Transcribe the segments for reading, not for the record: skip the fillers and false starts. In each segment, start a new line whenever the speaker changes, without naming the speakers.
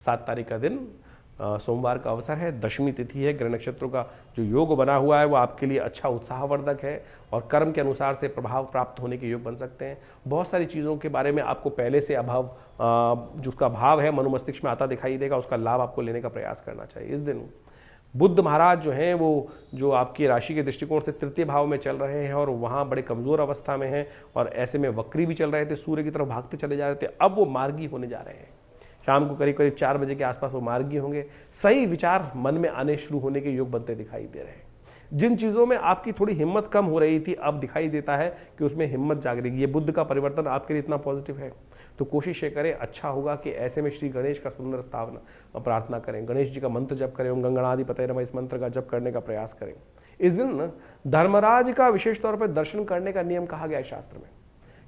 7 तारीख का दिन सोमवार का अवसर है, दशमी तिथि है। ग्रह नक्षत्रों का जो योग बना हुआ है वो आपके लिए अच्छा उत्साहवर्धक है और कर्म के अनुसार से प्रभाव प्राप्त होने के योग बन सकते हैं। बहुत सारी चीज़ों के बारे में आपको पहले से अभाव जो उसका भाव है मनोमस्तिष्क में आता दिखाई देगा, उसका लाभ आपको लेने का प्रयास करना चाहिए। इस दिन बुद्ध महाराज जो हैं वो जो आपकी राशि के दृष्टिकोण से तृतीय भाव में चल रहे हैं और वहाँ बड़े कमज़ोर अवस्था में हैं और ऐसे में वक्री भी चल रहे थे, सूर्य की तरफ भागते चले जा रहे थे। अब वो मार्गी होने जा रहे हैं। शाम को करीब करीब 4 बजे के आसपास वो मार्गी होंगे। सही विचार मन में आने शुरू होने के योग बनते दिखाई दे रहे हैं। जिन चीज़ों में आपकी थोड़ी हिम्मत कम हो रही थी, अब दिखाई देता है कि उसमें हिम्मत जाग रही है। ये बुद्ध का परिवर्तन आपके लिए इतना पॉजिटिव है, तो कोशिश ये करें, अच्छा होगा कि ऐसे में श्री गणेश का सुंदर स्थापना प्रार्थना करें, गणेश जी का मंत्र जप करें, ओम गंगणाधिपतये नमः इस मंत्र का जप करने का प्रयास करें। इस दिन धर्मराज का विशेष तौर पर दर्शन करने का नियम कहा गया है शास्त्र में।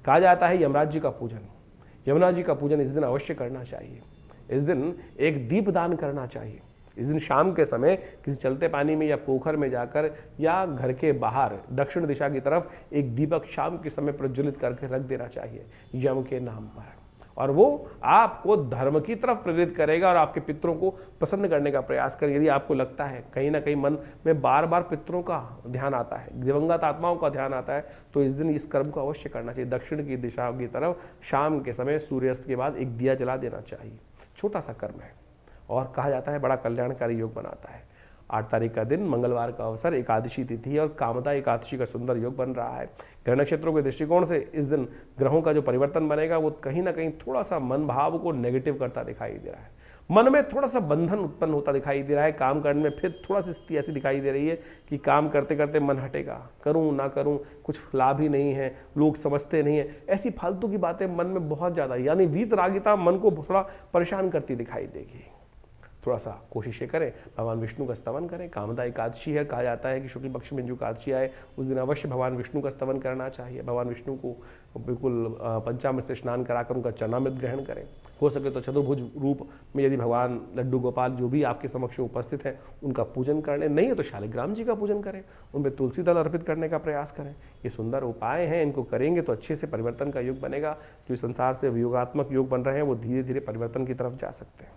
कहा जाता है यमराज जी का पूजन, यमुना जी का पूजन इस दिन अवश्य करना चाहिए। इस दिन एक दीप दान करना चाहिए। इस दिन शाम के समय किसी चलते पानी में या पोखर में जाकर या घर के बाहर दक्षिण दिशा की तरफ एक दीपक शाम के समय प्रज्वलित करके रख देना चाहिए यम के नाम पर, और वो आपको धर्म की तरफ प्रेरित करेगा और आपके पितरों को प्रसन्न करने का प्रयास करेगा। यदि आपको लगता है कहीं ना कहीं मन में बार बार पितरों का ध्यान आता है, दिवंगत आत्माओं का ध्यान आता है, तो इस दिन इस कर्म को अवश्य करना चाहिए। दक्षिण की दिशा की तरफ शाम के समय सूर्यास्त के बाद एक दिया जला देना चाहिए। छोटा सा कर्म है और कहा जाता है बड़ा कल्याणकारी योग बनाता है। 8 तारीख का दिन मंगलवार का अवसर, एकादशी तिथि और कामदा एकादशी का सुंदर योग बन रहा है। ग्रह नक्षत्रों के दृष्टिकोण से इस दिन ग्रहों का जो परिवर्तन बनेगा वो कहीं ना कहीं थोड़ा सा मन भाव को नेगेटिव करता दिखाई दे रहा है। मन में थोड़ा सा बंधन उत्पन्न होता दिखाई दे रहा है। काम करने में फिर थोड़ा सी स्थिति ऐसी दिखाई दे रही है कि काम करते करते मन हटेगा, करूं ना करूं, कुछ लाभ ही नहीं है, लोग समझते नहीं है, ऐसी फालतू की बातें मन में बहुत ज़्यादा, यानी वीतरागिता मन को थोड़ा परेशान करती दिखाई देगी। थोड़ा सा कोशिशें करें, भगवान विष्णु का स्तवन करें। कामदा एकादशी है, कहा जाता है कि शुक्ल पक्ष में जो एकादशी आए उस दिन अवश्य भगवान विष्णु का स्तवन करना चाहिए। भगवान विष्णु को बिल्कुल पंचामृत से स्नान कराकर उनका चरणामृत ग्रहण करें। हो सके तो चतुर्भुज रूप में यदि भगवान लड्डू गोपाल जो भी आपके समक्ष उपस्थित हैं उनका पूजन कर लें, नहीं है तो शालिग्राम जी का पूजन करें, उन पर तुलसी दल अर्पित करने का प्रयास करें। ये सुंदर उपाय हैं, इनको करेंगे तो अच्छे से परिवर्तन का योग बनेगा। जो संसार से वियोगात्मक योग बन रहे हैं वो धीरे धीरे परिवर्तन की तरफ जा सकते हैं।